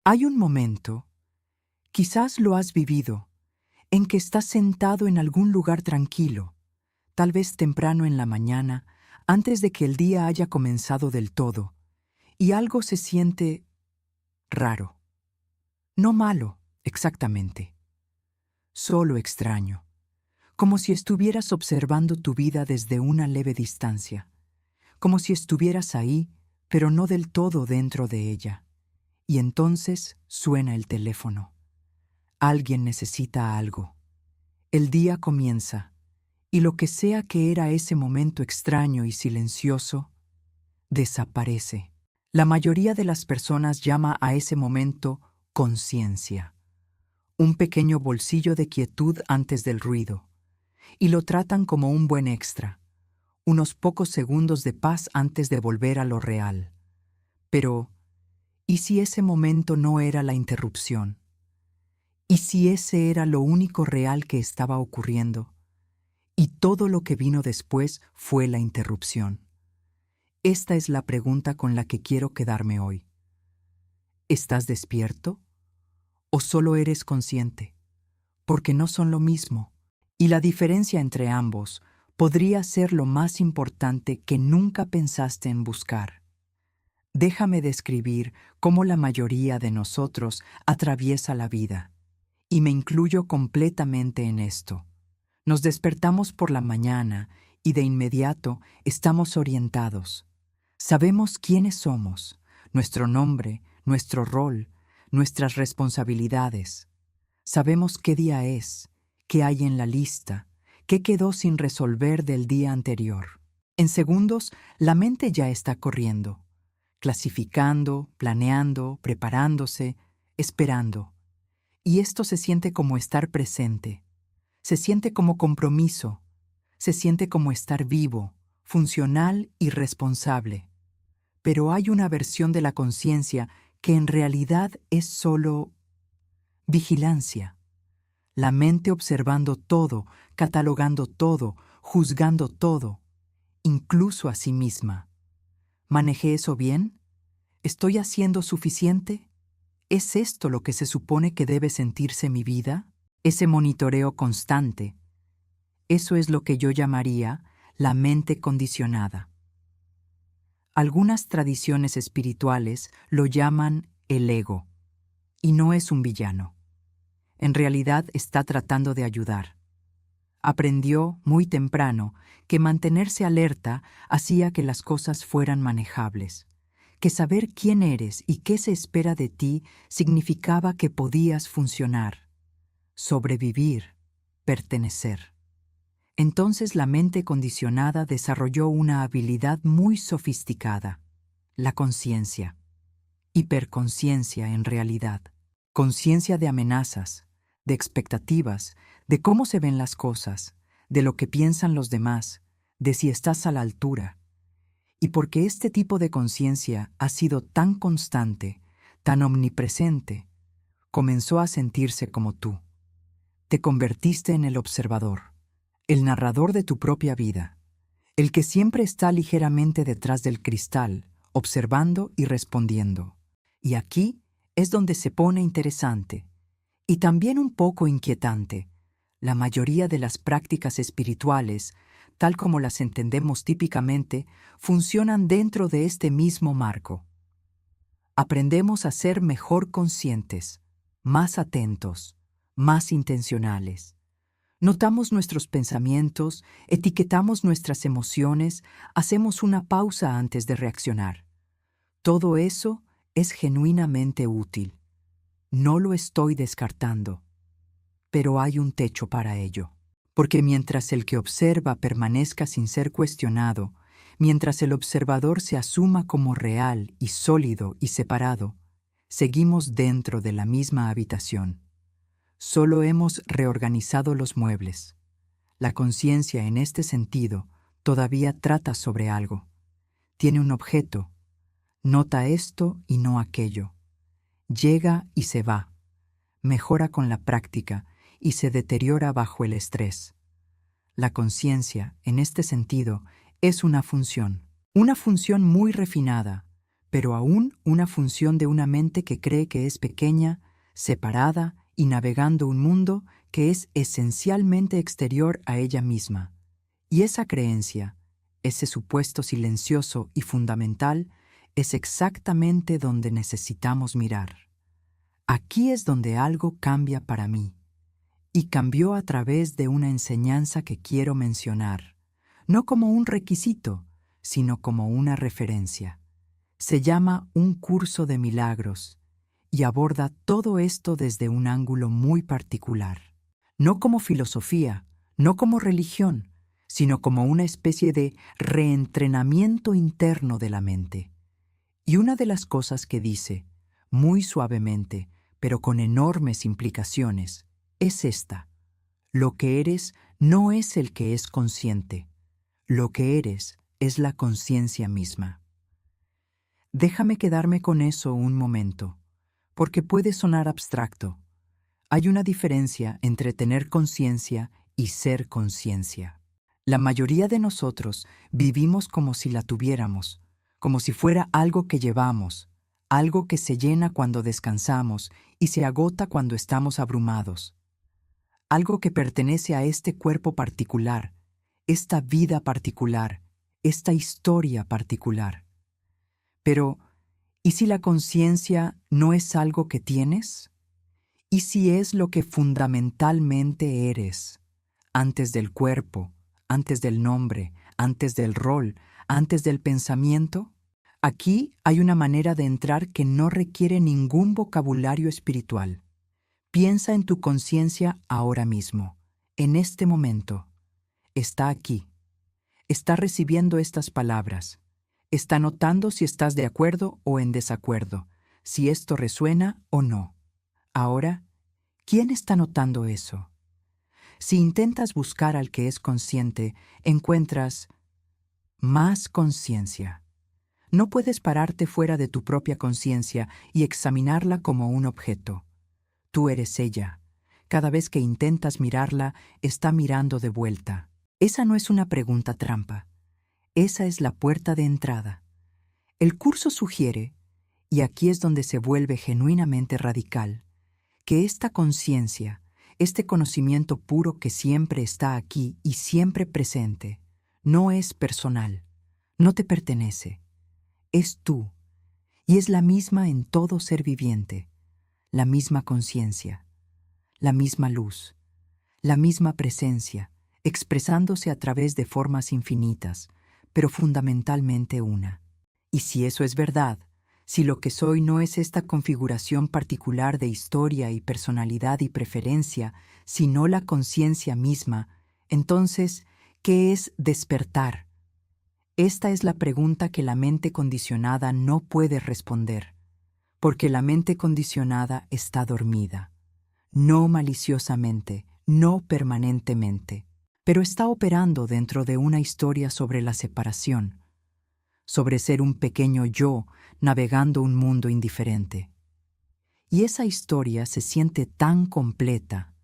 Hay un momento, quizás lo has vivido, en que estás sentado en algún lugar tranquilo, tal vez temprano en la mañana, antes de que el día haya comenzado del todo, y algo se siente raro. No malo, exactamente. Solo extraño. Como si estuvieras observando tu vida desde una leve distancia. Como si estuvieras ahí, pero no del todo dentro de ella. Y entonces suena el teléfono. Alguien necesita algo. El día comienza, y lo que sea que era ese momento extraño y silencioso, desaparece. La mayoría de las personas llama a ese momento conciencia, un pequeño bolsillo de quietud antes del ruido, y lo tratan como un buen extra, unos pocos segundos de paz antes de volver a lo real. Pero, ¿y si ese momento no era la interrupción? ¿Y si ese era lo único real que estaba ocurriendo? Y todo lo que vino después fue la interrupción. Esta es la pregunta con la que quiero quedarme hoy. ¿Estás despierto? ¿O solo eres consciente? Porque no son lo mismo, y la diferencia entre ambos podría ser lo más importante que nunca pensaste en buscar. Déjame describir cómo la mayoría de nosotros atraviesa la vida, y me incluyo completamente en esto. Nos despertamos por la mañana y de inmediato estamos orientados. Sabemos quiénes somos, nuestro nombre, nuestro rol, nuestras responsabilidades. Sabemos qué día es, qué hay en la lista, qué quedó sin resolver del día anterior. En segundos, la mente ya está corriendo, clasificando, planeando, preparándose, esperando. Y esto se siente como estar presente. Se siente como compromiso, se siente como estar vivo, funcional y responsable. Pero hay una versión de la conciencia que en realidad es solo vigilancia. La mente observando todo, catalogando todo, juzgando todo, incluso a sí misma. ¿Manejé eso bien? ¿Estoy haciendo suficiente? ¿Es esto lo que se supone que debe sentirse mi vida? Ese monitoreo constante. Eso es lo que yo llamaría la mente condicionada. Algunas tradiciones espirituales lo llaman el ego, y no es un villano. En realidad está tratando de ayudar. Aprendió muy temprano que mantenerse alerta hacía que las cosas fueran manejables, que saber quién eres y qué se espera de ti significaba que podías funcionar, sobrevivir, pertenecer. Entonces la mente condicionada desarrolló una habilidad muy sofisticada, la conciencia, hiperconsciencia en realidad, conciencia de amenazas, de expectativas, de cómo se ven las cosas, de lo que piensan los demás, de si estás a la altura. Y porque este tipo de conciencia ha sido tan constante, tan omnipresente, comenzó a sentirse como tú. Te convertiste en el observador, el narrador de tu propia vida, el que siempre está ligeramente detrás del cristal, observando y respondiendo. Y aquí es donde se pone interesante, y también un poco inquietante. La mayoría de las prácticas espirituales, tal como las entendemos típicamente, funcionan dentro de este mismo marco. Aprendemos a ser mejor conscientes, más atentos, más intencionales. Notamos nuestros pensamientos, etiquetamos nuestras emociones, hacemos una pausa antes de reaccionar. Todo eso es genuinamente útil. No lo estoy descartando, pero hay un techo para ello. Porque mientras el que observa permanezca sin ser cuestionado, mientras el observador se asuma como real y sólido y separado, seguimos dentro de la misma habitación. Solo hemos reorganizado los muebles. La conciencia en este sentido todavía trata sobre algo. Tiene un objeto. Nota esto y no aquello. Llega y se va. Mejora con la práctica y se deteriora bajo el estrés. La conciencia, en este sentido, es una función muy refinada, pero aún una función de una mente que cree que es pequeña, separada y navegando un mundo que es esencialmente exterior a ella misma. Y esa creencia, ese supuesto silencioso y fundamental, es exactamente donde necesitamos mirar. Aquí es donde algo cambia para mí, y cambió a través de una enseñanza que quiero mencionar, no como un requisito, sino como una referencia. Se llama Un curso de milagros y aborda todo esto desde un ángulo muy particular. No como filosofía, no como religión, sino como una especie de reentrenamiento interno de la mente. Y una de las cosas que dice, muy suavemente, pero con enormes implicaciones, es esta: lo que eres no es el que es consciente, lo que eres es la conciencia misma. Déjame quedarme con eso un momento, porque puede sonar abstracto. Hay una diferencia entre tener conciencia y ser conciencia. La mayoría de nosotros vivimos como si la tuviéramos, como si fuera algo que llevamos, algo que se llena cuando descansamos y se agota cuando estamos abrumados. Algo que pertenece a este cuerpo particular, esta vida particular, esta historia particular. Pero, ¿y si la conciencia no es algo que tienes? ¿Y si es lo que fundamentalmente eres, antes del cuerpo, antes del nombre, antes del rol, antes del pensamiento? Aquí hay una manera de entrar que no requiere ningún vocabulario espiritual. Piensa en tu conciencia ahora mismo, en este momento. Está aquí. Está recibiendo estas palabras. Está notando si estás de acuerdo o en desacuerdo, si esto resuena o no. Ahora, ¿quién está notando eso? Si intentas buscar al que es consciente, encuentras más conciencia. No puedes pararte fuera de tu propia conciencia y examinarla como un objeto. Tú eres ella. Cada vez que intentas mirarla, está mirando de vuelta. Esa no es una pregunta trampa. Esa es la puerta de entrada. El curso sugiere, y aquí es donde se vuelve genuinamente radical, que esta conciencia, este conocimiento puro que siempre está aquí y siempre presente, no es personal, no te pertenece, es tú, y es la misma en todo ser viviente, la misma conciencia, la misma luz, la misma presencia, expresándose a través de formas infinitas, pero fundamentalmente una. Y si eso es verdad, si lo que soy no es esta configuración particular de historia y personalidad y preferencia, sino la conciencia misma, entonces, ¿qué es despertar? Esta es la pregunta que la mente condicionada no puede responder, porque la mente condicionada está dormida, no maliciosamente, no permanentemente, pero está operando dentro de una historia sobre la separación, sobre ser un pequeño yo navegando un mundo indiferente. Y esa historia se siente tan completa,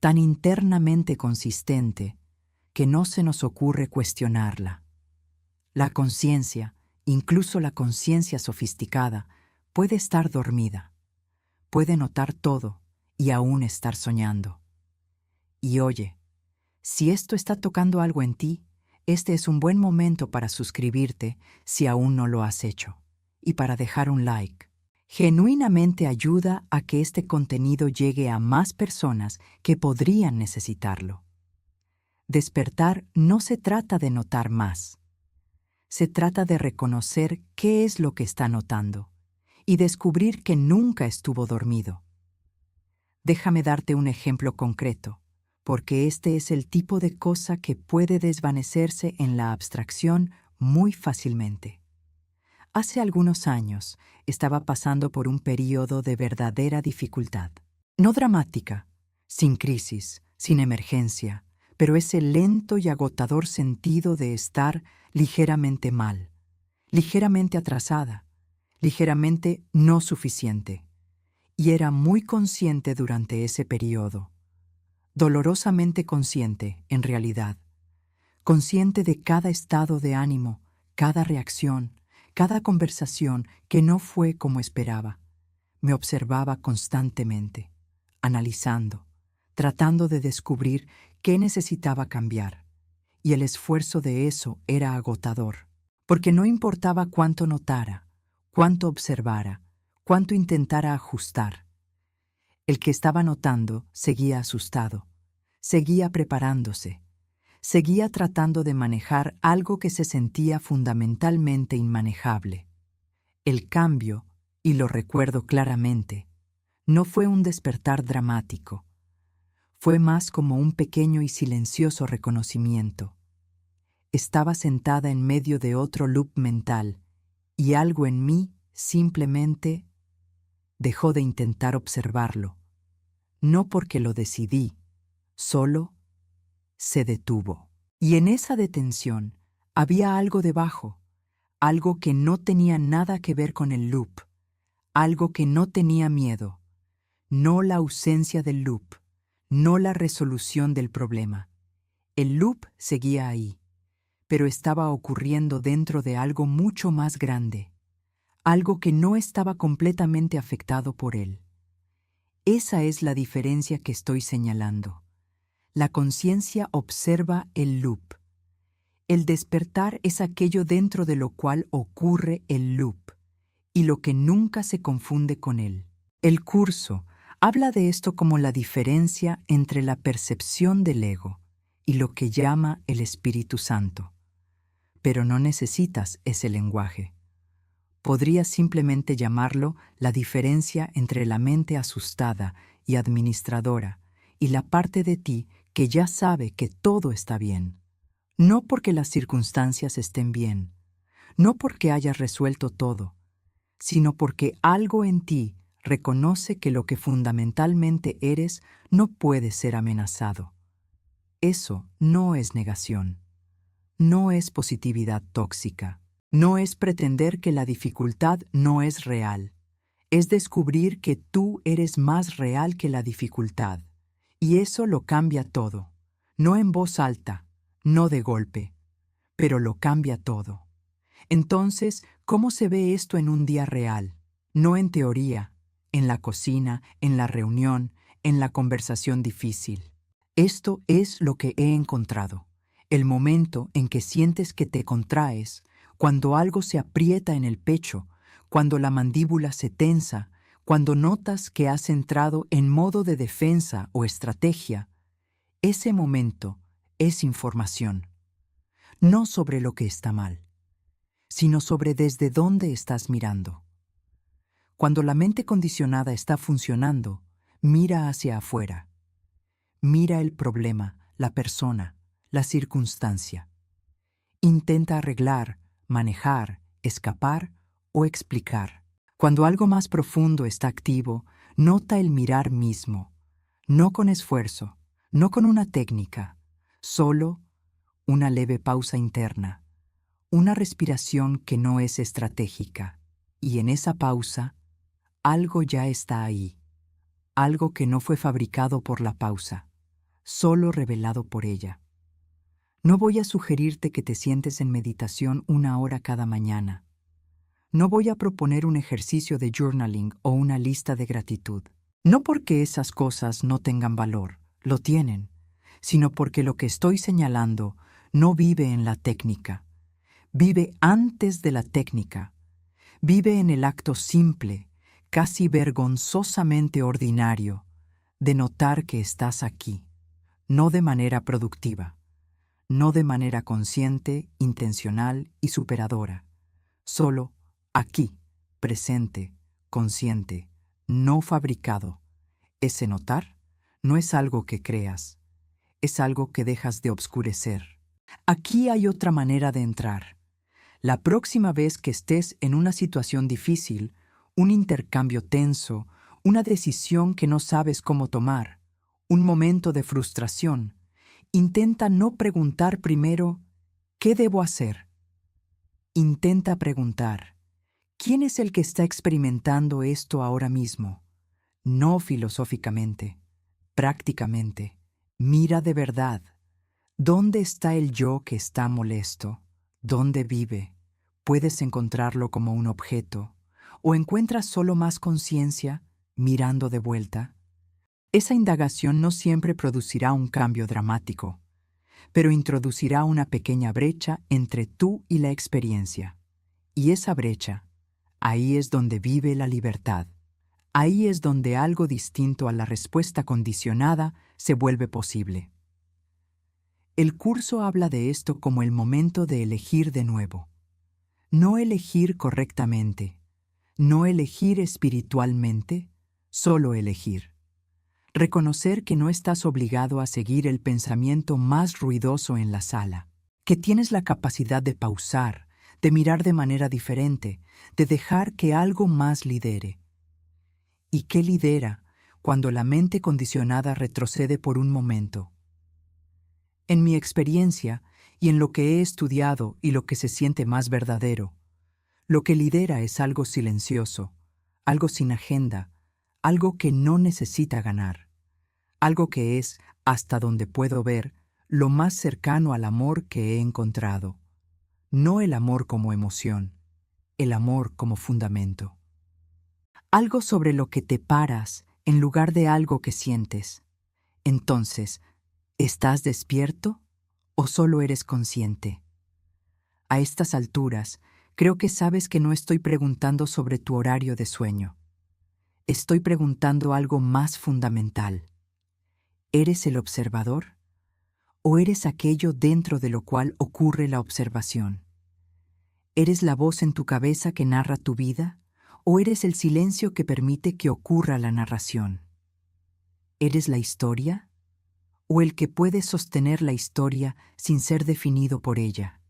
tan internamente consistente, que no se nos ocurre cuestionarla. La conciencia, incluso la conciencia sofisticada, puede estar dormida, puede notar todo y aún estar soñando. Y oye, si esto está tocando algo en ti, este es un buen momento para suscribirte si aún no lo has hecho, y para dejar un like. Genuinamente ayuda a que este contenido llegue a más personas que podrían necesitarlo. Despertar no se trata de notar más. Se trata de reconocer qué es lo que está notando y descubrir que nunca estuvo dormido. Déjame darte un ejemplo concreto, porque este es el tipo de cosa que puede desvanecerse en la abstracción muy fácilmente. Hace algunos años estaba pasando por un período de verdadera dificultad. No dramática, sin crisis, sin emergencia, pero ese lento y agotador sentido de estar ligeramente mal, ligeramente atrasada, ligeramente no suficiente. Y era muy consciente durante ese periodo. Dolorosamente consciente, en realidad. Consciente de cada estado de ánimo, cada reacción, cada conversación que no fue como esperaba. Me observaba constantemente, analizando, tratando de descubrir qué necesitaba cambiar. Y el esfuerzo de eso era agotador, porque no importaba cuánto notara, cuánto observara, cuánto intentara ajustar. El que estaba notando seguía asustado, seguía preparándose, seguía tratando de manejar algo que se sentía fundamentalmente inmanejable. El cambio, y lo recuerdo claramente, no fue un despertar dramático, fue más como un pequeño y silencioso reconocimiento. Estaba sentada en medio de otro loop mental, y algo en mí simplemente dejó de intentar observarlo. No porque lo decidí, solo se detuvo. Y en esa detención había algo debajo, algo que no tenía nada que ver con el loop, algo que no tenía miedo, no la ausencia del loop, no la resolución del problema. El loop seguía ahí, pero estaba ocurriendo dentro de algo mucho más grande, algo que no estaba completamente afectado por él. Esa es la diferencia que estoy señalando. La conciencia observa el loop. El despertar es aquello dentro de lo cual ocurre el loop, y lo que nunca se confunde con él. El curso habla de esto como la diferencia entre la percepción del ego y lo que llama el Espíritu Santo. Pero no necesitas ese lenguaje. Podrías simplemente llamarlo la diferencia entre la mente asustada y administradora y la parte de ti que ya sabe que todo está bien. No porque las circunstancias estén bien, no porque hayas resuelto todo, sino porque algo en ti reconoce que lo que fundamentalmente eres no puede ser amenazado. Eso no es negación. No es positividad tóxica. No es pretender que la dificultad no es real. Es descubrir que tú eres más real que la dificultad. Y eso lo cambia todo. No en voz alta, no de golpe, pero lo cambia todo. Entonces, ¿cómo se ve esto en un día real? No en teoría, en la cocina, en la reunión, en la conversación difícil. Esto es lo que he encontrado. El momento en que sientes que te contraes, cuando algo se aprieta en el pecho, cuando la mandíbula se tensa, cuando notas que has entrado en modo de defensa o estrategia, ese momento es información, no sobre lo que está mal, sino sobre desde dónde estás mirando. Cuando la mente condicionada está funcionando, mira hacia afuera. Mira el problema, la persona, la circunstancia. Intenta arreglar, manejar, escapar o explicar. Cuando algo más profundo está activo, nota el mirar mismo, no con esfuerzo, no con una técnica, solo una leve pausa interna, una respiración que no es estratégica. Y en esa pausa, algo ya está ahí, algo que no fue fabricado por la pausa, solo revelado por ella. No voy a sugerirte que te sientes en meditación 1 hora cada mañana. No voy a proponer un ejercicio de journaling o una lista de gratitud. No porque esas cosas no tengan valor, lo tienen, sino porque lo que estoy señalando no vive en la técnica. Vive antes de la técnica. Vive en el acto simple, casi vergonzosamente ordinario, de notar que estás aquí, no de manera productiva, no de manera consciente, intencional y superadora, solo aquí, presente, consciente, no fabricado. Ese notar no es algo que creas, es algo que dejas de obscurecer. Aquí hay otra manera de entrar. La próxima vez que estés en una situación difícil, un intercambio tenso, una decisión que no sabes cómo tomar, un momento de frustración, intenta no preguntar primero, ¿qué debo hacer? Intenta preguntar, ¿quién es el que está experimentando esto ahora mismo? No filosóficamente, prácticamente. Mira de verdad. ¿Dónde está el yo que está molesto? ¿Dónde vive? ¿Puedes encontrarlo como un objeto? ¿O encuentras solo más conciencia mirando de vuelta? Esa indagación no siempre producirá un cambio dramático, pero introducirá una pequeña brecha entre tú y la experiencia. Y esa brecha, ahí es donde vive la libertad. Ahí es donde algo distinto a la respuesta condicionada se vuelve posible. El curso habla de esto como el momento de elegir de nuevo. No elegir correctamente, no elegir espiritualmente, solo elegir. Reconocer que no estás obligado a seguir el pensamiento más ruidoso en la sala, que tienes la capacidad de pausar, de mirar de manera diferente, de dejar que algo más lidere. ¿Y qué lidera cuando la mente condicionada retrocede por un momento? En mi experiencia y en lo que he estudiado y lo que se siente más verdadero, lo que lidera es algo silencioso, algo sin agenda, algo que no necesita ganar, algo que es, hasta donde puedo ver, lo más cercano al amor que he encontrado. No el amor como emoción, el amor como fundamento. Algo sobre lo que te paras en lugar de algo que sientes. Entonces, ¿estás despierto o solo eres consciente? A estas alturas, creo que sabes que no estoy preguntando sobre tu horario de sueño. Estoy preguntando algo más fundamental. ¿Eres el observador? ¿O eres aquello dentro de lo cual ocurre la observación? ¿Eres la voz en tu cabeza que narra tu vida? ¿O eres el silencio que permite que ocurra la narración? ¿Eres la historia? ¿O el que puede sostener la historia sin ser definido por ella?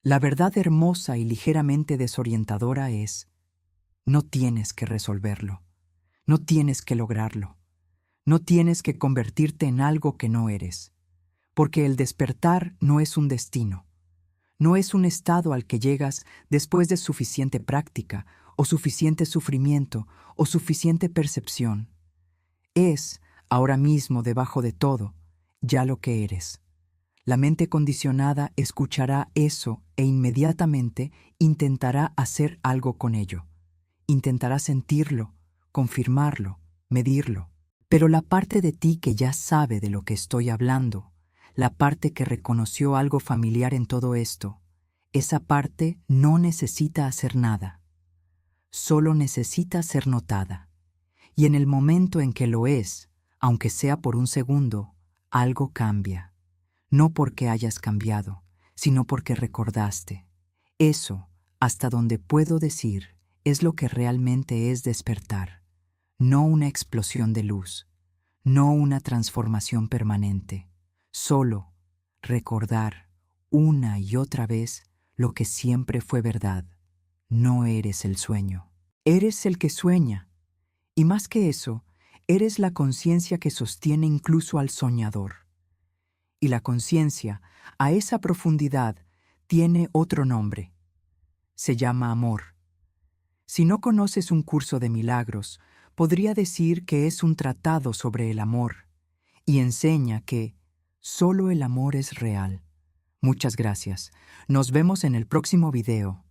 La verdad hermosa y ligeramente desorientadora es: no tienes que resolverlo, no tienes que lograrlo, no tienes que convertirte en algo que no eres, porque el despertar no es un destino, no es un estado al que llegas después de suficiente práctica, o suficiente sufrimiento, o suficiente percepción. Es, ahora mismo debajo de todo, ya lo que eres. La mente condicionada escuchará eso e inmediatamente intentará hacer algo con ello. Intentará sentirlo, confirmarlo, medirlo. Pero la parte de ti que ya sabe de lo que estoy hablando, la parte que reconoció algo familiar en todo esto, esa parte no necesita hacer nada. Solo necesita ser notada. Y en el momento en que lo es, aunque sea por un segundo, algo cambia. No porque hayas cambiado, sino porque recordaste. Eso, hasta donde puedo decir, es lo que realmente es despertar. No una explosión de luz, no una transformación permanente. Solo recordar una y otra vez lo que siempre fue verdad. No eres el sueño. Eres el que sueña. Y más que eso, eres la conciencia que sostiene incluso al soñador. Y la conciencia, a esa profundidad, tiene otro nombre. Se llama amor. Si no conoces un curso de milagros, podría decir que es un tratado sobre el amor, y enseña que solo el amor es real. Muchas gracias. Nos vemos en el próximo video.